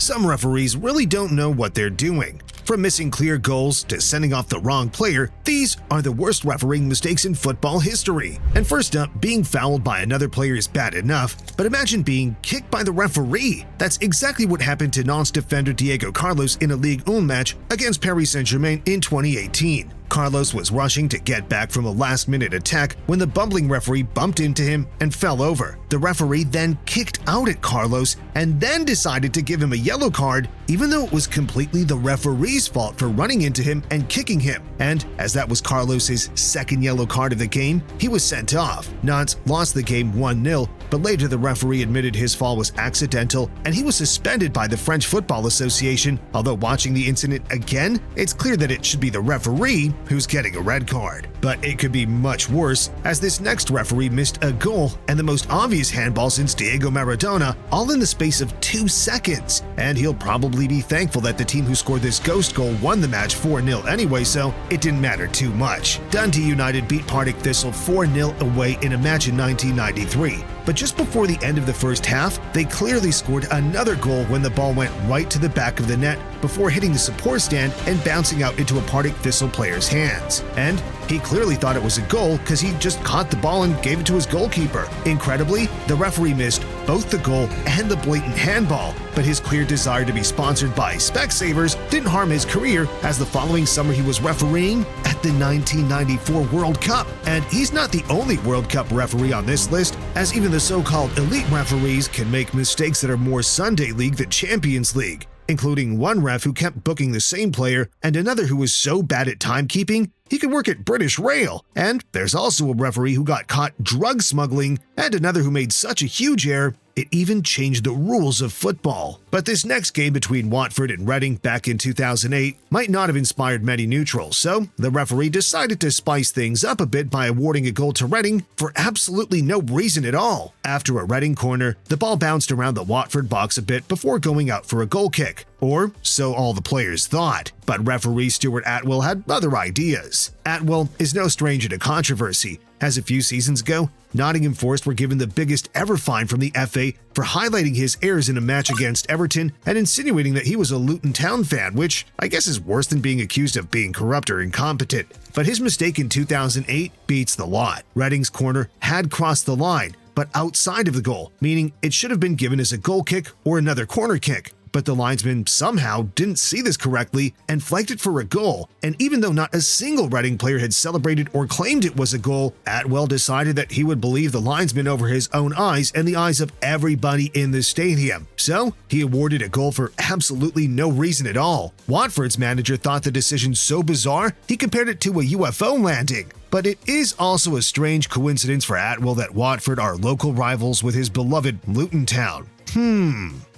some referees really don't know what they're doing. From missing clear goals to sending off the wrong player, these are the worst refereeing mistakes in football history. And first up, being fouled by another player is bad enough, but imagine being kicked by the referee. That's exactly what happened to Nantes defender Diego Carlos in a Ligue 1 match against Paris Saint-Germain in 2018. Carlos was rushing to get back from a last-minute attack when the bumbling referee bumped into him and fell over. The referee then kicked out at Carlos and then decided to give him a yellow card, even though it was completely the referee's fault for running into him and kicking him. And as that was Carlos's second yellow card of the game, he was sent off. Nantes lost the game 1-0, but later the referee admitted his fall was accidental and he was suspended by the French Football Association. Although watching the incident again, it's clear that it should be the referee who's getting a red card. But it could be much worse, as this next referee missed a goal and the most obvious handball since Diego Maradona, all in the space of 2 seconds. And he'll probably be thankful that the team who scored this ghost goal won the match 4-0 anyway, so it didn't matter too much. Dundee United beat Partick Thistle 4-0 away in a match in 1993. But just before the end of the first half, they clearly scored another goal when the ball went right to the back of the net before hitting the support stand and bouncing out into a Partick Thistle player's hands. And he clearly thought it was a goal because he just caught the ball and gave it to his goalkeeper. Incredibly, the referee missed both the goal and the blatant handball, but his clear desire to be sponsored by Specsavers didn't harm his career, as the following summer he was refereeing at the 1994 World Cup. And he's not the only World Cup referee on this list, as even the so-called elite referees can make mistakes that are more Sunday League than Champions League, including one ref who kept booking the same player and another who was so bad at timekeeping he could work at British Rail. And there's also a referee who got caught drug smuggling and another who made such a huge error it even changed the rules of football. But this next game between Watford and Reading back in 2008 might not have inspired many neutrals, so the referee decided to spice things up a bit by awarding a goal to Reading for absolutely no reason at all. After a Reading corner, the ball bounced around the Watford box a bit before going out for a goal kick. Or so all the players thought. But referee Stuart Atwell had other ideas. Atwell is no stranger to controversy, as a few seasons ago, Nottingham Forest were given the biggest ever fine from the FA for highlighting his errors in a match against Everton and insinuating that he was a Luton Town fan, which I guess is worse than being accused of being corrupt or incompetent. But his mistake in 2008 beats the lot. Reading's corner had crossed the line, but outside of the goal, meaning it should have been given as a goal kick or another corner kick. But the linesman somehow didn't see this correctly and flagged it for a goal. And even though not a single Reading player had celebrated or claimed it was a goal, Atwell decided that he would believe the linesman over his own eyes and the eyes of everybody in the stadium. So he awarded a goal for absolutely no reason at all. Watford's manager thought the decision so bizarre, he compared it to a UFO landing. But it is also a strange coincidence for Atwell that Watford are local rivals with his beloved Luton Town.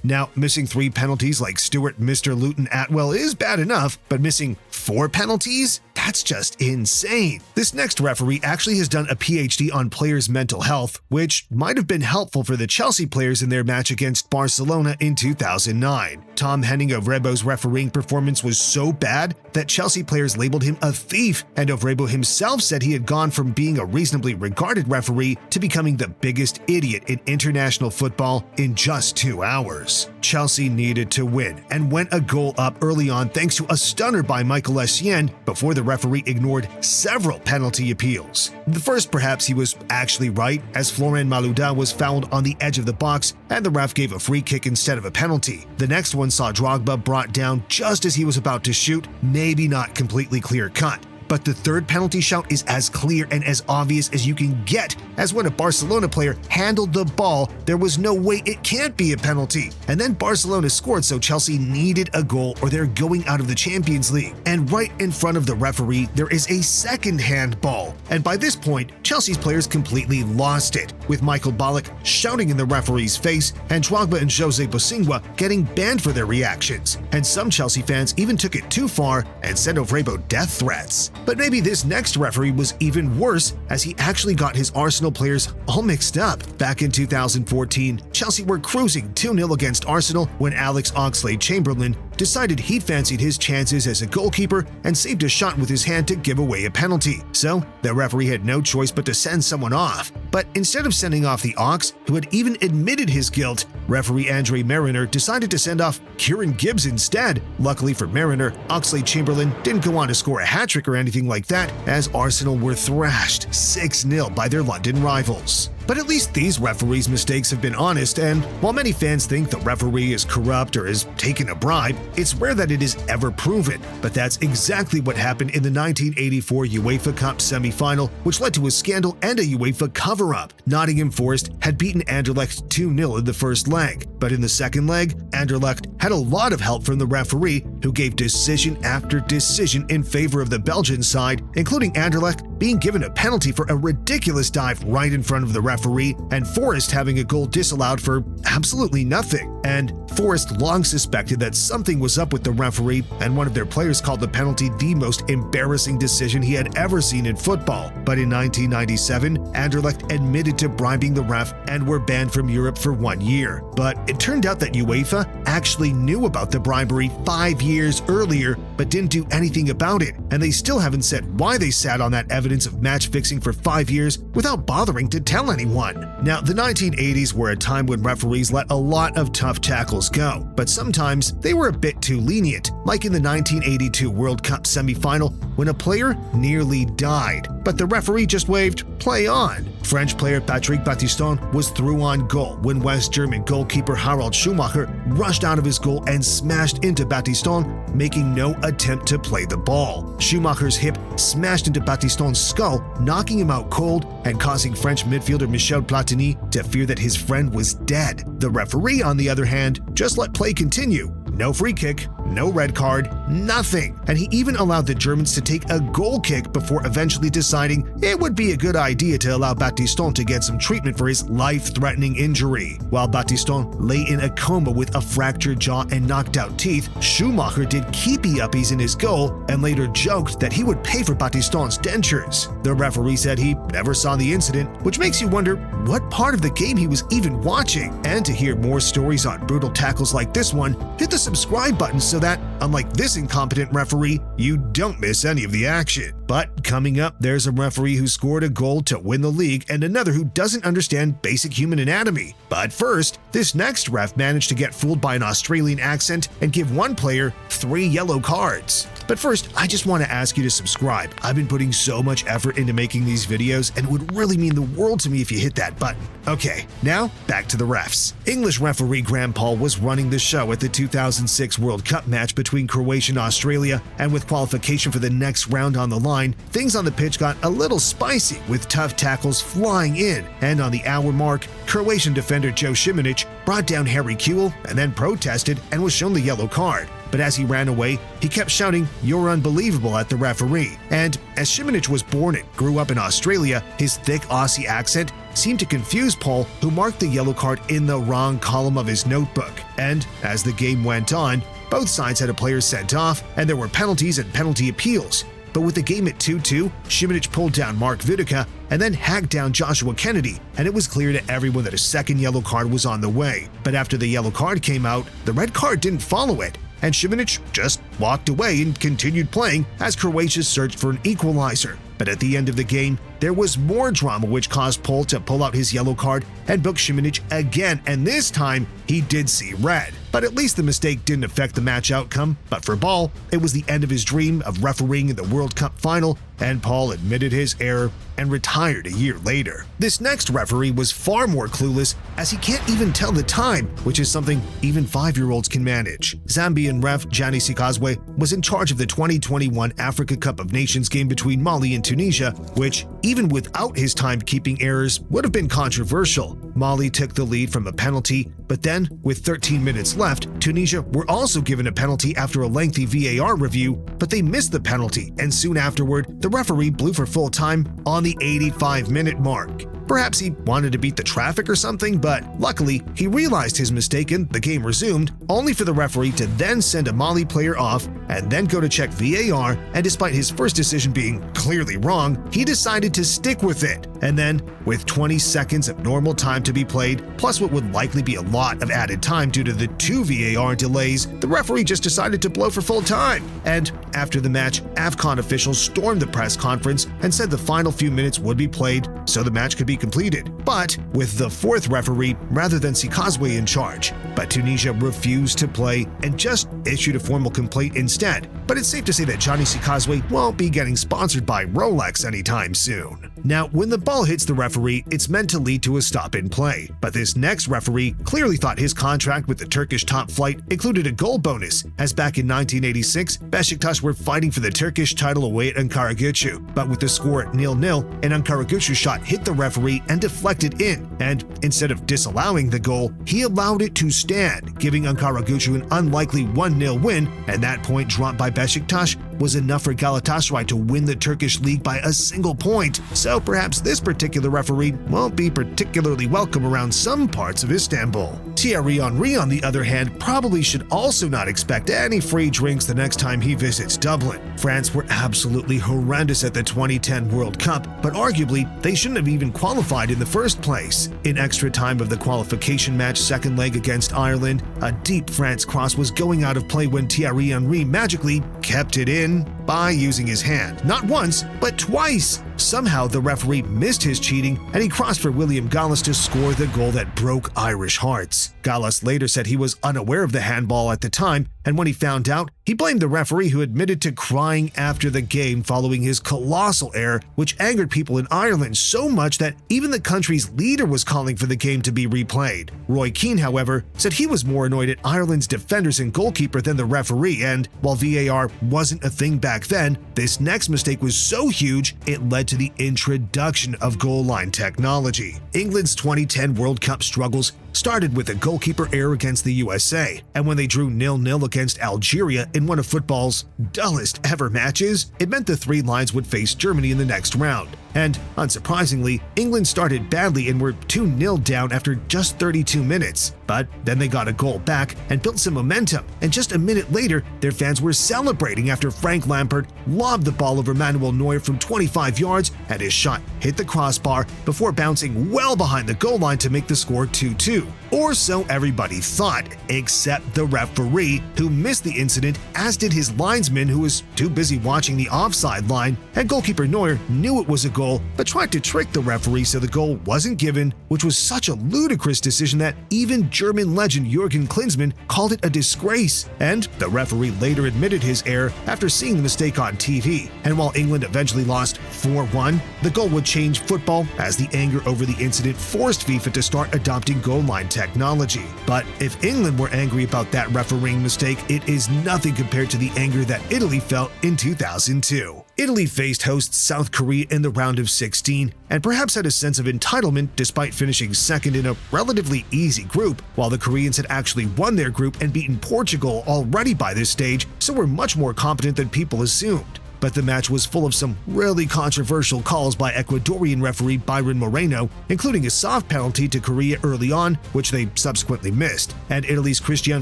Now, missing 3 penalties like Stuart Mr. Luton Atwell is bad enough, but missing 4 penalties? That's just insane. This next referee actually has done a PhD on players' mental health, which might have been helpful for the Chelsea players in their match against Barcelona in 2009. Tom Henning of Rebo's refereeing performance was so bad that Chelsea players labeled him a thief, and Rebo himself said he had gone from being a reasonably regarded referee to becoming the biggest idiot in international football in just 2 hours. Chelsea needed to win and went a goal up early on thanks to a stunner by Michael Essien before the referee ignored several penalty appeals. The first, perhaps he was actually right, as Florent Malouda was fouled on the edge of the box and the ref gave a free kick instead of a penalty. The next one saw Drogba brought down just as he was about to shoot, maybe not completely clear-cut. But the third penalty shout is as clear and as obvious as you can get, as when a Barcelona player handled the ball, there was no way it can't be a penalty. And then Barcelona scored, so Chelsea needed a goal or they're going out of the Champions League. And right in front of the referee, there is a second handball. And by this point, Chelsea's players completely lost it, with Michael Ballack shouting in the referee's face and Drogba and Jose Bosingwa getting banned for their reactions. And some Chelsea fans even took it too far and sent Rebo death threats. But maybe this next referee was even worse, as he actually got his Arsenal players all mixed up. Back in 2014, Chelsea were cruising 2-0 against Arsenal when Alex Oxlade-Chamberlain decided he fancied his chances as a goalkeeper and saved a shot with his hand to give away a penalty. So the referee had no choice but to send someone off. But instead of sending off the Ox, who had even admitted his guilt, referee Andre Mariner decided to send off Kieran Gibbs instead. Luckily for Mariner, Oxlade-Chamberlain didn't go on to score a hat-trick or anything like that, as Arsenal were thrashed 6-0 by their London rivals. But at least these referees' mistakes have been honest, and while many fans think the referee is corrupt or has taken a bribe, it's rare that it is ever proven. But that's exactly what happened in the 1984 UEFA Cup semi-final, which led to a scandal and a UEFA cover-up. Nottingham Forest had beaten Anderlecht 2-0 in the first leg, but in the second leg, Anderlecht had a lot of help from the referee, who gave decision after decision in favor of the Belgian side, including Anderlecht being given a penalty for a ridiculous dive right in front of the referee, and Forest having a goal disallowed for absolutely nothing. And Forest long suspected that something was up with the referee, and one of their players called the penalty the most embarrassing decision he had ever seen in football. But in 1997, Anderlecht admitted to bribing the ref and were banned from Europe for 1 year. But it turned out that UEFA actually knew about the bribery 5 years earlier, but didn't do anything about it, and they still haven't said why they sat on that evidence of match fixing for 5 years without bothering to tell anyone. Now, the 1980s were a time when referees let a lot of tough tackles go, but sometimes they were a bit too lenient, like in the 1982 World Cup semi-final when a player nearly died, but the referee just waved, "Play on." French player Patrick Battiston was through on goal when West German goalkeeper Harald Schumacher rushed out of his goal and smashed into Battiston, making no attempt to play the ball. Schumacher's hip smashed into Battiston's skull, knocking him out cold and causing French midfielder Michel Platini to fear that his friend was dead. The referee, on the other hand, just let play continue. No free kick, no red card, nothing. And he even allowed the Germans to take a goal kick before eventually deciding it would be a good idea to allow Battiston to get some treatment for his life-threatening injury. While Battiston lay in a coma with a fractured jaw and knocked out teeth, Schumacher did keepy-uppies in his goal and later joked that he would pay for Battiston's dentures. The referee said he never saw the incident, which makes you wonder what part of the game he was even watching. And to hear more stories on brutal tackles like this one, hit the subscribe button so that, unlike this incompetent referee, you don't miss any of the action. But coming up, there's a referee who scored a goal to win the league and another who doesn't understand basic human anatomy. But first, this next ref managed to get fooled by an Australian accent and give one player 3 yellow cards. But first, I just want to ask you to subscribe. I've been putting so much effort into making these videos, and it would really mean the world to me if you hit that button. Okay, now back to the refs. English referee Graham Paul was running the show at the 2006 World Cup match between Croatia and Australia, and with qualification for the next round on the line, things on the pitch got a little spicy with tough tackles flying in, and on the hour mark, Croatian defender Joe Šimanić brought down Harry Kewell and then protested and was shown the yellow card. But as he ran away, he kept shouting, "You're unbelievable," at the referee. And as Šimanić was born and grew up in Australia, his thick Aussie accent seemed to confuse Paul, who marked the yellow card in the wrong column of his notebook. And as the game went on, both sides had a player sent off, and there were penalties and penalty appeals. But with the game at 2-2, Šimanić pulled down Mark Vidica and then hacked down Joshua Kennedy, and it was clear to everyone that a second yellow card was on the way. But after the yellow card came out, the red card didn't follow it, and Šimanić just walked away and continued playing as Croatia searched for an equalizer. But at the end of the game, there was more drama, which caused Paul to pull out his yellow card and book Šimanić again, and this time he did see red. But at least the mistake didn't affect the match outcome. But for Paul, it was the end of his dream of refereeing in the World Cup final, and Paul admitted his error and retired a year later. This next referee was far more clueless, as he can't even tell the time, which is something even 5-year-olds can manage. Zambian ref Gianni Sikazwe was in charge of the 2021 Africa Cup of Nations game between Mali and Tunisia, which, even without his timekeeping errors, would have been controversial. Mali took the lead from a penalty, but then, with 13 minutes left, Tunisia were also given a penalty after a lengthy VAR review, but they missed the penalty, and soon afterward, the referee blew for full time on the 85-minute mark. Perhaps he wanted to beat the traffic or something, but luckily, he realized his mistake and the game resumed, only for the referee to then send a Mali player off and then go to check VAR, and despite his first decision being clearly wrong, he decided to stick with it. And then, with 20 seconds of normal time to be played, plus what would likely be a lot of added time due to the 2 VAR delays, the referee just decided to blow for full time. And after the match, AFCON officials stormed the press conference and said the final few minutes would be played so the match could be completed, but with the 4th referee rather than Sikazwe in charge. But Tunisia refused to play and just issued a formal complaint instead. But it's safe to say that Johnny Sikazwe won't be getting sponsored by Rolex anytime soon. Now, when the ball hits the referee, it's meant to lead to a stop in play. But this next referee clearly thought his contract with the Turkish top flight included a goal bonus, as back in 1986, Beşiktaş were fighting for the Turkish title away at Ankaragücü. But with the score at 0-0, an Ankaragücü shot hit the referee and deflected in, and instead of disallowing the goal, he allowed it to stand, giving Ankaragücü an unlikely 1-0 win, and that point dropped by Beşiktaş was enough for Galatasaray to win the Turkish league by a single point. So perhaps this particular referee won't be particularly welcome around some parts of Istanbul. Thierry Henry, on the other hand, probably should also not expect any free drinks the next time he visits Dublin. France were absolutely horrendous at the 2010 World Cup, but arguably they shouldn't have even qualified in the first place. In extra time of the qualification match second leg against Ireland, a deep France cross was going out of play when Thierry Henry magically kept it in by using his hand. Not once, but twice. Somehow the referee missed his cheating and he crossed for William Gallas to score the goal that broke Irish hearts. Gallas later said he was unaware of the handball at the time, and when he found out, he blamed the referee, who admitted to crying after the game following his colossal error, which angered people in Ireland so much that even the country's leader was calling for the game to be replayed. Roy Keane, however, said he was more annoyed at Ireland's defenders and goalkeeper than the referee, and while VAR wasn't a thing back then, this next mistake was so huge it led to the introduction of goal line technology. England's 2010 World Cup struggles started with a goalkeeper error against the USA, and when they drew 0-0 against Algeria in one of football's dullest ever matches, it meant the 3 Lions would face Germany in the next round. And unsurprisingly, England started badly and were 2-0 down after just 32 minutes. But then they got a goal back and built some momentum, and just a minute later, their fans were celebrating after Frank Lampard lobbed the ball over Manuel Neuer from 25 yards, and his shot hit the crossbar before bouncing well behind the goal line to make the score 2-2. Or so everybody thought, except the referee, who missed the incident, as did his linesman, who was too busy watching the offside line, and goalkeeper Neuer knew it was a goal, but tried to trick the referee so the goal wasn't given, which was such a ludicrous decision that even German legend Jurgen Klinsmann called it a disgrace. And the referee later admitted his error after seeing the mistake on TV. And while England eventually lost 4-1, the goal would change football, as the anger over the incident forced FIFA to start adopting goal line technology. But if England were angry about that refereeing mistake, it is nothing compared to the anger that Italy felt in 2002. Italy faced hosts South Korea in the round of 16 and perhaps had a sense of entitlement despite finishing second in a relatively easy group, while the Koreans had actually won their group and beaten Portugal already by this stage, so were much more competent than people assumed. But the match was full of some really controversial calls by Ecuadorian referee Byron Moreno, including a soft penalty to Korea early on, which they subsequently missed, and Italy's Christian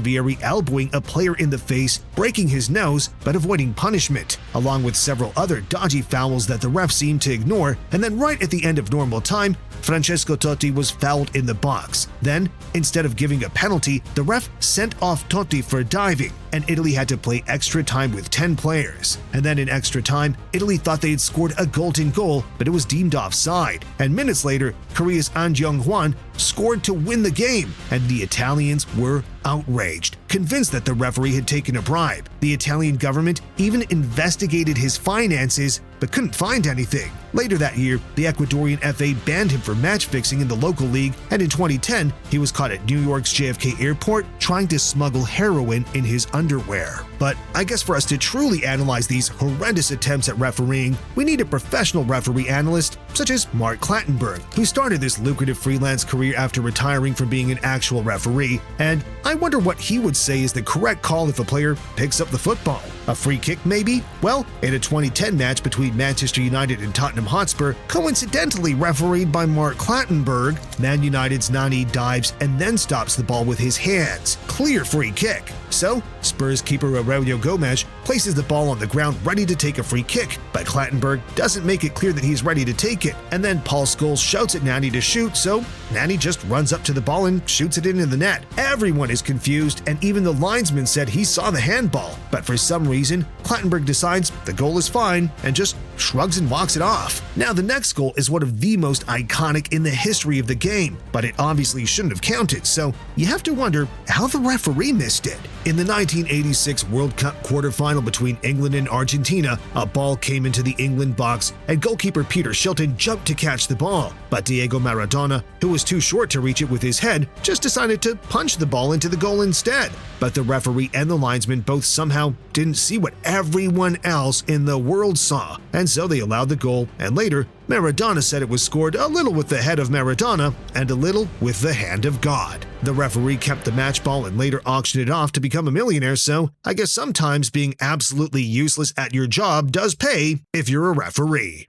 Vieri elbowing a player in the face, breaking his nose but avoiding punishment, along with several other dodgy fouls that the ref seemed to ignore. And then right at the end of normal time, Francesco Totti was fouled in the box. Then, instead of giving a penalty, the ref sent off Totti for diving, and Italy had to play extra time with 10 players. And then in extra time, Italy thought they had scored a golden goal, but it was deemed offside. And minutes later, Korea's An Jung-hwan scored to win the game, and the Italians were outraged, convinced that the referee had taken a bribe. The Italian government even investigated his finances, but couldn't find anything. Later that year, the Ecuadorian FA banned him for match fixing in the local league, and in 2010, he was caught at New York's JFK airport trying to smuggle heroin in his underwear. But I guess for us to truly analyze these horrendous attempts at refereeing, we need a professional referee analyst such as Mark Clattenburg, who started this lucrative freelance career after retiring from being an actual referee, and I wonder what he would say is the correct call if a player picks up the football. A free kick, maybe? Well, in a 2010 match between Manchester United and Tottenham Hotspur, coincidentally refereed by Mark Clattenburg, Man United's Nani dives and then stops the ball with his hands. Clear free kick. So, Spurs keeper Aurelio Gomes places the ball on the ground ready to take a free kick, but Clattenburg doesn't make it clear that he's ready to take it, and then Paul Scholes shouts at Nani to shoot, so Nani just runs up to the ball and shoots it into the net. Everyone is confused, and even the linesman said he saw the handball, but for some reason, Clattenburg decides the goal is fine and just shrugs and walks it off. Now, the next goal is one of the most iconic in the history of the game, but it obviously shouldn't have counted, so you have to wonder how the referee missed it. In the 1986 World Cup quarterfinal between England and Argentina, a ball came into the England box and goalkeeper Peter Shilton jumped to catch the ball, but Diego Maradona, who was too short to reach it with his head, just decided to punch the ball into the goal instead. But the referee and the linesman both somehow didn't see what everyone else in the world saw, and so they allowed the goal, and later, Maradona said it was scored a little with the head of Maradona and a little with the hand of God. The referee kept the match ball and later auctioned it off to become a millionaire, so I guess sometimes being absolutely useless at your job does pay if you're a referee.